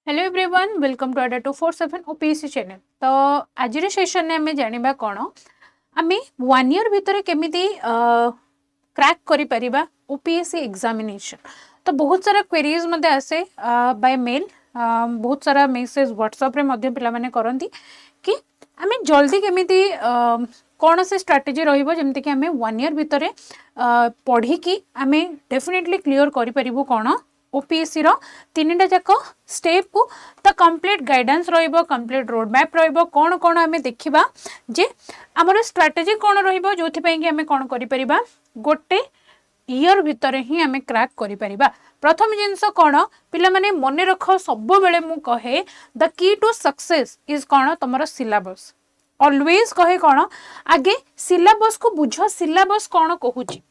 Hello everyone welcome to Adda 247 OPSC channel. तो आज session में जानिबा कोन आमे 1 ईयर भितर केमिति क्रैक करि परिबा ओपीएससी एग्जामिनेशन। तो बहुत सारा क्वेरीज मध्ये आसे बाय मेल, बहुत सारा मेसेज व्हाट्सएप रे मध्ये पिला माने करंती कि आमे जल्दी केमिति कौन से स्ट्राटेजी रहिबो जेमति कि आमे 1 ईयर भितर पढ़ी कि आमे डेफिनेटली क्लियर करि परिबो कोन ओपीएससी रो तीनटा जाक स्टेप को तो कंप्लीट गाइडेंस रहिबो, कंप्लीट रोड मैप रहिबो, कोन कोन आमे देखिबा जे हमर स्ट्रेटजी कोन रहिबो जोथि पई कि आमे कोन करि परिबा गोटे ईयर भितर ही आमे क्रैक करि परिबा। प्रथम जिंस कोन पिला माने मने रख सब बेले मु कहे the key to success is कोन तमरो सिलेबस। ऑलवेज कहे कोन आगे सिलेबस को बुझ, सिलेबस कोन कहूची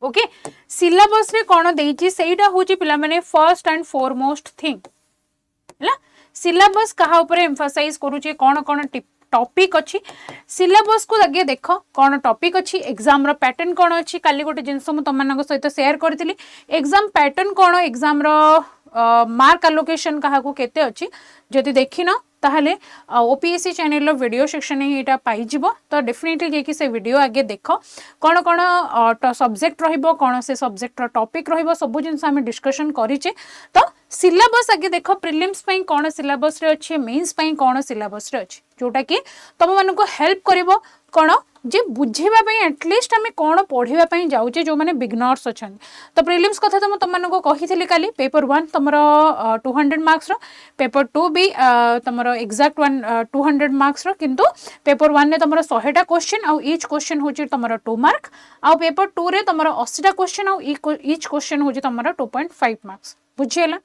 ओके सिलेबस रे कोन देइची सेइटा होची पिला माने फर्स्ट एंड फॉरमोस्ट थिंग हला। सिलेबस कहा ऊपर एम्फसाइज करूची कोन कोन टॉपिक अछि, सिलेबस को आगे देखो कोन टॉपिक अछि, एग्जाम रो पैटर्न कोन अछि। काली गोटे जिंस मु तमनक सहित शेयर करथिली एग्जाम पैटर्न कोन, एग्जाम रो मार्क एलोकेशन कहा को केते अछि जदि देखिन ताहले ओपीएससी चैनल वीडियो सेक्शन ही एटा पाई जिवो। तो डेफिनेटली जे कि से वीडियो आगे देखो कोन कोन सब्जेक्ट रहिबो, कोन से सब्जेक्ट रो टॉपिक रहिबो, सब जिंस हम डिस्कशन करिचे। तो सिलेबस आगे देखो प्रीलिम्स पई कोन सिलेबस रे अछि, मेंस पई कोन सिलेबस रे अछि, जोटा कि तम मानको हेल्प करिवो कोन जे बुझेबा पई एटलीस्ट हमें कोन पढिबा पई जाउचे जो माने बिगनर्स अछन। तो प्रीलिम्स कथा तो तम मानको कहिथिली काली पेपर 1 तमरो 200 मार्क्स रो, पेपर 2 भी तमरो एग्जैक्ट 200 मार्क्स रो, किंतु पेपर 1 ने तमरो 100 टा क्वेश्चन आ ईच क्वेश्चन होची तमरो 2 मार्क, आ पेपर 2 रे तमरो 80 टा क्वेश्चन आ ईच क्वेश्चन होची तमरो 2.5 मार्क्स बुझियला।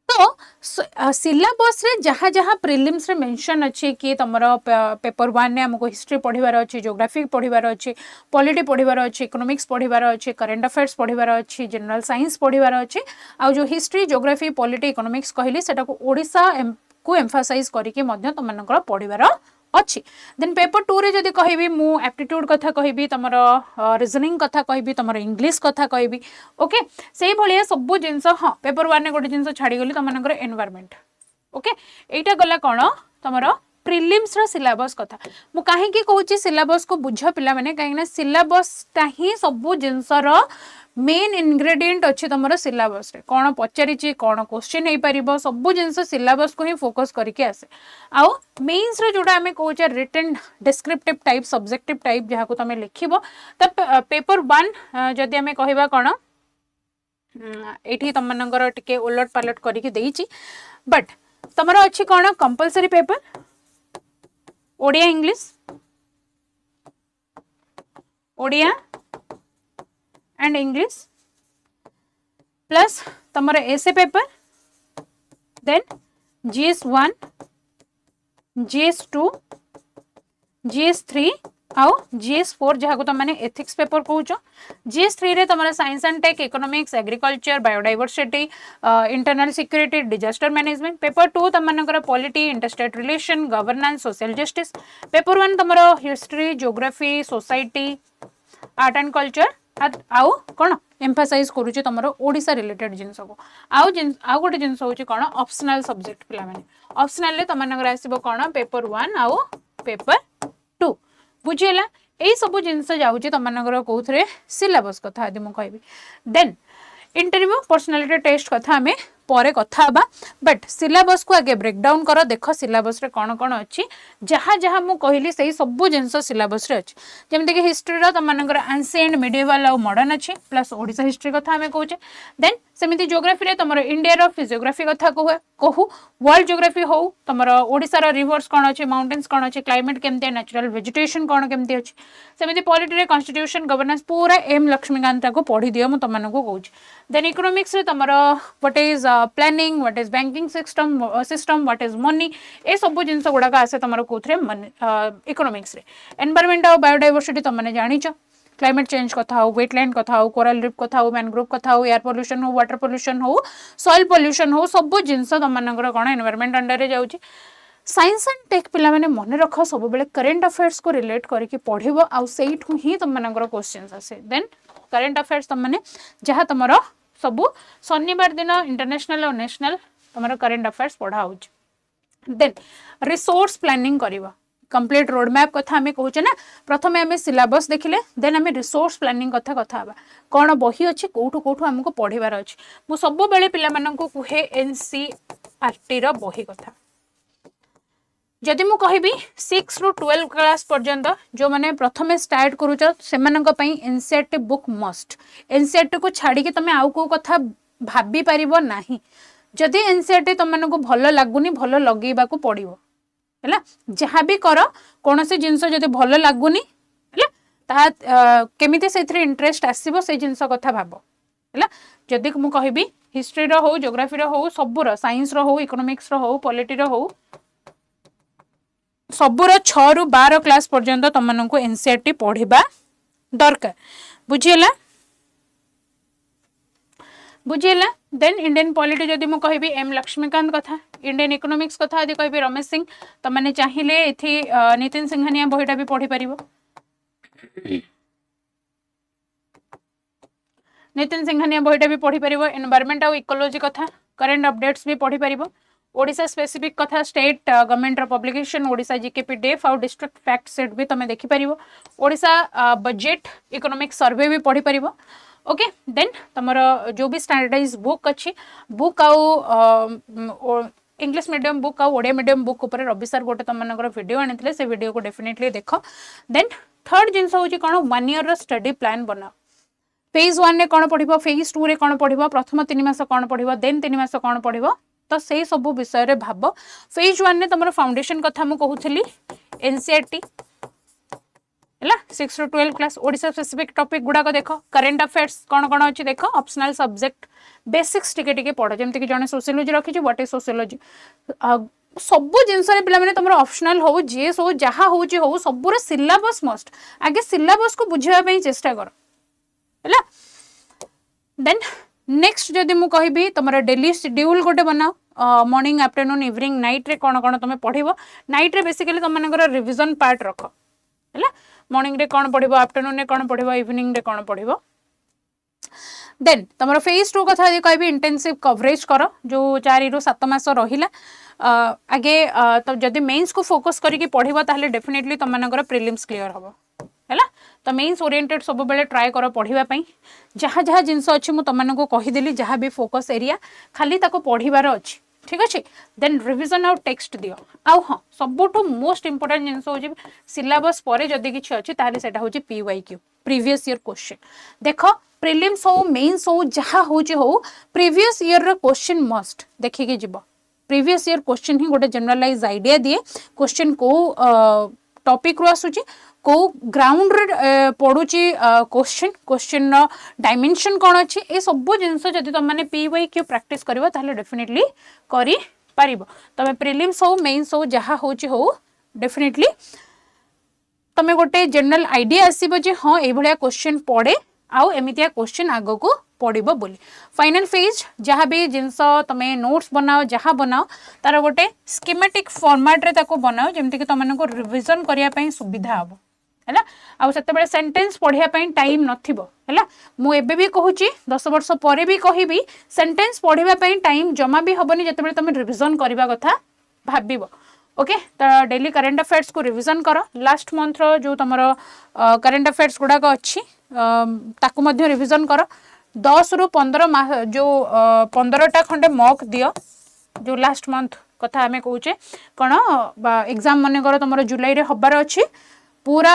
तो सिलेबस रे जहाँ जहाँ प्रीलिम्स रे मेंशन अच्छे कि तमरो पेपर 1 ने हमको हिस्ट्री पढ़िबार अच्छे, ज्योग्राफी पढ़िबार अच्छे, पॉलिटी पढ़िबार अच्छे, इकोनॉमिक्स पढ़िबार अच्छे, करंट अफेयर्स पढ़िबार अच्छे, जनरल साइंस पढ़िबार अच्छे, आ जो हिस्ट्री ज्योग्राफी पॉलिटी इकोनॉमिक्स कहली सेटा को ओडिसा को एम्फसाइज करके मध्य तमनकर पढ़िबार अच्छी। देन पेपर 2 रे जदि कहबी मु एप्टीट्यूड कथा कहबी, तमरो रीजनिंग कथा कहबी, तमरो इंग्लिश कथा कहबी ओके से भलिया सब जिंस। हाँ पेपर 1 ने गोटे जिंस छाड़ी गली तमनकर एनवायरनमेंट ओके एटा गला कोन तमरो प्रीलिम्स रो सिलेबस कथा। मु काहे की कहूची सिलेबस को बुझ पिला माने काहे ना सिलेबस ता ही सब जिंस रो मेन इंग्रेडिएंट अच्छे तमरो सिलेबस रे कोन पचारिची, कोन क्वेश्चन हे परिबो, सब जिंस सिलेबस को ही फोकस करके आसे। आउ मेंस रे जोटा हमें कहूचे written descriptive type, subjective type जहा को तमे लिखिबो त पेपर 1 जदि हमें कहबा कोन एठी तमनकर टिके उलट पालट करके देइची, बट तमरो अच्छी कोन compulsory paper Odia English, Odia and English plus तमरो essay paper, then GS 1, GS 2, GS 3 आउ जीएस 4 जहाँ को तुम मैंने एथिक्स पेपर कहूच। जीएस 3 रे तमरा science and tech, economics, agriculture, biodiversity, internal security, disaster management. Paper 2 तम मानकर polity, interstate relation, governance, social justice. Paper 1 तमरो history, geography, society, art and culture, आउ कौन एम्फसाइज करूची तमरो ओडिसा रिलेटेड जिंस को। आउ गोटे जिंस होची कौन ऑप्शनल सब्जेक्ट पिला माने ऑप्शनल ले तमनकर आसीबो कौन पेपर 1 आउ पेपर 2 बुझियला। एई सब जिंस जाउची तमनकर कोथरे सिलेबस कथा आदि मु कहबी। देन इंटरव्यू पर्सनालिटी टेस्ट कथा हमें परे कथा हबा, बट सिलेबस को आगे ब्रेक डाउन करो देखो सिलेबस रे कोन कोन अछि जहाँ जहाँ मु कहली सही सब जिंस सिलेबस रे अछि। जेमते कि हिस्ट्री रो तमनकर एंशिएंट, मिडिवल और मॉडर्न अछि, प्लस ओडिसा हिस्ट्री कथा हमें कहूचे। देन सेमिति ज्योग्राफी रे तमरो इंडिया रो फिजियोग्राफी कथा कहू, वर्ल्ड ज्योग्राफी हो तमरो ओडिसा रो रिवर्स कोन अछि, माउंटेन्स कोन अछि, क्लाइमेट केमते, नेचुरल वेजिटेशन कोन केमते अछि। सेमिति पॉलिटी रे कॉन्स्टिट्यूशन, गवर्नेंस पूरा एम लक्ष्मीकांत को पढ़ी दियो मु तमनको कहूची। देन इकोनॉमिक्स रे तमरो what is planning, what is banking system, what is money, ए सब जिंस गुडा का आसे तमरो कोथरे इकोनॉमिक्स रे। एनवायरनमेंट और बायोडाइवर्सिटी तमने जानिचो, क्लाइमेट चेंज कथा हो, वेटलैंड कथा हो, कोरल रीफ कथा हो, मैनग्रोव कथा हो, एयर पोल्यूशन हो, वाटर पोल्यूशन हो, सॉइल पोल्यूशन हो, सब जिंस तमनकर कोन एनवायरनमेंट अंडर रे जाउची। साइंस एंड टेक पिला माने मन रख सब बेले करंट अफेयर्स को रिलेट करके पढ़िबो, आ सेइठु ही तमनकर क्वेश्चंस आसे। देन करंट अफेयर्स तमने जहाँ तमरो सबू शनिवार दिन इंटरनेशनल और नेशनल तुम करेन्ट अफेयर्स पढ़ा हो। देन रिसोर्स प्लानिंग करवा कंप्लीट रोड मैप कथा आम कहूचे ना प्रथम आम सिलेबस देखिले देन आम रिसोर्स प्लानिंग कथा कथा कौन बही अच्छी कौटू कौटू आमको पढ़ार अच्छी मु सब बेले पिला कहे एनसीईआरटी रो बही कथा जदि मु कहबी 6 ରୁ 12 क्लास पर्यंत जो माने प्रथमे स्टार्ट करूछ सेमानक पई एनसीईआरटी बुक मस्ट एनसीईआरटी को छाड़ी के तमे आउ को कथा भाबी परिबो नाही जदि एनसीईआरटी तुमको भल लगुनि भल लगेबा को पड़िबो हैला जहाँ भी कर कौन से जिनस जदि भल लगुनि हैला केमिति सेथरे इंटरेस्ट आसीबो से जिनस कथा भाबो हैला जदि मु कहबी हिस्ट्री रो हो ज्योग्राफी रो हो सबुर साइंस रो हो इकोनॉमिक्स रो हो पॉलिटी रो हो सबुर 6 ରୁ 12 क्लास पर्यंत तुमको एनसीईआरटी पढ़ा दरकार बुझीला बुझीला देन इंडियन पॉलिटी जदि मु कहबी एम लक्ष्मीकांत कथा इंडियन इकोनॉमिक्स कथा यदि कहबी रमेश सिंह तमने चाहिए एथि नितिन सिंघानिया बहीटा भी पढ़ी परिबो नितिन सिंघानिया बहीटा भी पढ़ी परिबो एनवायरनमेंट और इकोलॉजी कथा करेंट अपडेट्स भी पढ़ी परिबो ओडिशा स्पेसिफिक कथा state government publication Odisha GK PDF और डिस्ट्रिक्ट फैक्ट सेट भी तुम देखि परिबो ओडिशा बजेट इकोनॉमिक सर्वे भी पढ़ी परिबो ओके देन तुमर जो भी स्टैंडर्डाइज बुक अच्छी बुक आउ इंग्लिश मीडियम बुक आउ ओडिया मीडियम बुक ऊपर रवि सर गोटे तुम वीडियो आनी से वीडियो को डेफिनेटली देख देन थर्ड जिनस हूँ कौन 1 ईयर स्टडी प्लान बनाओ फेज 1 रे कौन पढ़ फेज 2 रे कौन पढ़ प्रथम 3 मास कौन पढ़ देन 3 मास कौन पढ़ तो से सब विषय रे भाब फेज 1 ने तुम फाउंडेशन कथा मु कहूली एनसीईआरटी है 6 ରୁ 12 क्लास ओडिशा स्पेसिफिक टॉपिक गुड़ाक देख करेंट अफेयर्स कौन कौन अच्छी देख ऑप्शनल सब्जेक्ट बेसिक्स टिके पढ़ जमती कि जड़े सोशियोलॉजी रखी व्हाट इज सोशियोलॉजी सब जिनस पे तुम ऑप्शनल हो जीएस हो जहाँ हो सबूर सिलेबस मस्ट आगे सिलेबस को बुझाई चेष्टा कर है देन नेक्स्ट जदि मु कहबी तुम डेली शेड्यूल गोटे बनाओ मॉर्निंग आफ्टरनून इवनिंग नाइट रे कौन कौन तुम पढ़ नाइट रे बेसिकली तुम रिविजन पार्ट रख है मॉर्निंग रे कौन पढ़ आफ्टरनून रे कौन पढ़ इवनिंग रे कौन पढ़ देन तुम फेज 2 कथा कहबी इंटेंसिव कवरेज कर जो 4 ରୁ 7 मास रहिला आगे तो जदि मेंस को फोकस करके पढ़िबा ताहले डेफिनेटली तुमनकर प्रीलिम्स क्लियर हबो हैला तो मेंस ओरिएंटेड सब बेले ट्राई कर पढ़िबा पई जहाँ जहाँ जिनस अच्छी मुझे तुमको कहीदेली जहाँ भी फोकस एरिया खाली ताको पढ़िबार अच्छी ठीक अच्छे देन रिविजन आउ टेक्स्ट दियो आउ हाँ सबुठ मोस्ट इंपोर्टेंट जिनस हो सिलेबस पर जदि किसी अच्छी ताहले सेटा होची पीवाईक्यू प्रीवियस ईयर क्वेश्चन देख प्रीलिम्स हो मेंस हो जहाँ हो प्रीवियस ईयर क्वेश्चन मस्ट देखिए जीव प्रीवियस ईयर क्वेश्चन ही गोटे जनरलाइज आइडिया दिए क्वेश्चन को टॉपिक रू आसुची को ग्राउंड रे पड़ुची क्वेश्चन क्वेश्चन डायमेंशन कौन अच्छी ये सब जिनस जदि तुम मैंने पीवाईक्यू प्रैक्टिस करबो ताहले डेफिनेटली करि पारिबो तमे प्रीलिम्स हो मेंस हो जहाँ हो डेफिनेटली तमे गोटे जनरल आइडिया आसीबो जे हाँ ए भलिया क्वेश्चन पड़े आउ एमितिया क्वेश्चन आगो को पड़िबो बोली फाइनल फेज जहाँ भी जिनस तमे नोट्स बनाओ जहाँ बनाओ तार गोटे स्कीमेटिक फॉर्मेट रे ताको बनाओ जेमति कि तुमनको रिवीजन करिया पई सुविधा हबो हैला आउ सेते बेले सेंटेंस पढ़िया पई टाइम नथिबो हैला मु एबे भी कहूची 10 वर्ष परे भी कहिबी सेंटेंस पढ़िया पई टाइम जमा भी हबनी जते बेले तुम रिवीजन करिबा कथा भाबिबो ओके तो डेली करेंट अफेयर्स को रिवीजन कर लास्ट मंथ रो जो तुम करेंट अफेयर्स गुड़ाक अच्छी ताकू मध्य रिवीजन कर 10 ରୁ 15 मास जो 15टा खंडे मॉक दियो जो लास्ट मंथ कथा आमे कहूचे कौन एग्जाम मन कर तुम जुलाई रे हबार अच्छी पूरा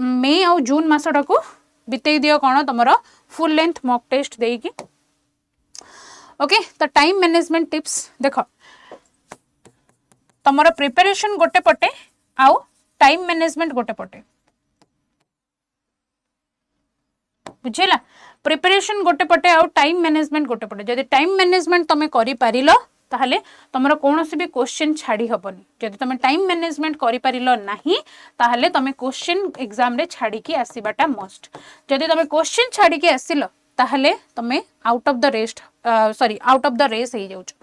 मे और जून मसटा को बिते दियो कौन तुम फुल लेंथ मॉक टेस्ट देकी ओके तो टाइम मैनेजमेंट टिप्स देख तुम प्रिपरेशन गोटे पटे आउ टाइम मैनेजमेंट गोटे पटे बुझेला प्रिपरेशन गोटे पटे आउ टाइम मैनेजमेंट गोटे पटे जदि टाइम मैनेजमेंट तुम करि पारिलो ताहले तुमर कोनोसी भी क्वेश्चन छाड़ी हबनी जदि तुम टाइम मैनेजमेंट करि पारिलो नाही ताहले तुम क्वेश्चन एग्जाम रे छाड़ी की आसीबाटा मस्ट जदि तुम क्वेश्चन छाड़ी की आसिलो ताहले तुम out of the rest sorry out of the race हो जाउछ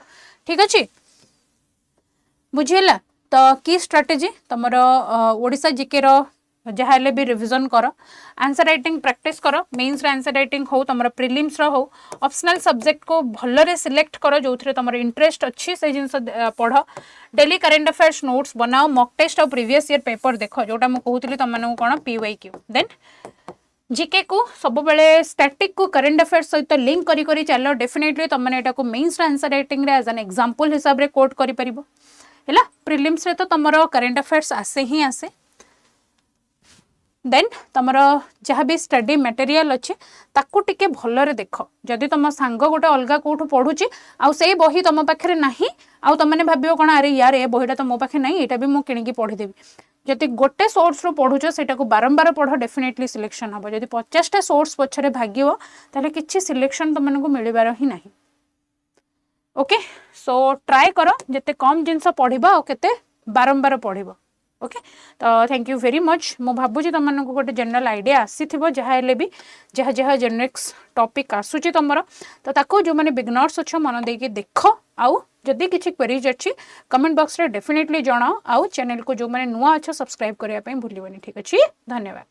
ठीक अछि बुझेला तो की स्ट्रेटेजी तुमर ओडिशा जीके रो जहाँ हेले भी रिविजन कर आंसर राइटिंग प्रैक्टिस कर मेन्स आंसर राइटिंग हो तुम प्रिलिम्स हो ऑप्शनल सब्जेक्ट को भलरे सिलेक्ट कर जो तुम इंटरेस्ट अच्छी से जिन पढ़ डेली करेंट अफेयर्स नोट्स बनाओ मॉक टेस्ट और प्रीवियस ईयर पेपर देख जोटा मुझे कहती तुम कौन PYQ देन जीके को सब बेले स्टैटिक को करेंट अफेयर्स सहित लिंक करी करी चलो डेफिनेटली तुमने एटा को मेन्स आंसर राइटिंग रे एज एन एग्जांपल हिसाब रे कोट करि परिबो हैला प्रीलिम्स रे तो तुमरो करेंट अफेयर्स आसे ही आसे देन तुमर जहाँ भी स्टडी मटेरियल अच्छे ताकू टिके भलरे देख जदि तुम सांग गोटे अलग कौटू पढ़ुची आउ से बही तुम पाखे नहीं आउ तुमने भाव कौन अरे यार ए बहीटा तो मो पाखे नहीं यहाँ भी मुझे किणिकी पढ़ीदेवी जदि गोटे सोर्स रू पढ़ुच से बारंबार पढ़ डेफिनेटली सिलेक्शन हम जदि 50टा सोर्स पछरे भाग्य ताले किछि सिलेक्शन तुमको मिलबार ही नहीं ओके सो ट्राए कर जिते कम जिनस पढ़ा और केते बारंबार पढ़ ओके तो थैंक यू वेरी मच मु भावुँ तुमको गोटे जनरल आइडिया आसी जहाँ हेले भी जहाँ जहाँ जेनेरिक्स टॉपिक आसूची तुम तो ताको जो मैंने बिगनर्स अच्छ मन देके देख आउ जदि किसी क्वेरीज अच्छी कमेंट बॉक्स रे डेफिनेटली जनाओ आउ चैनल को जो मैंने नुआ अच्छा सब्सक्राइब करने भूलिबनी ठीक अच्छे धन्यवाद।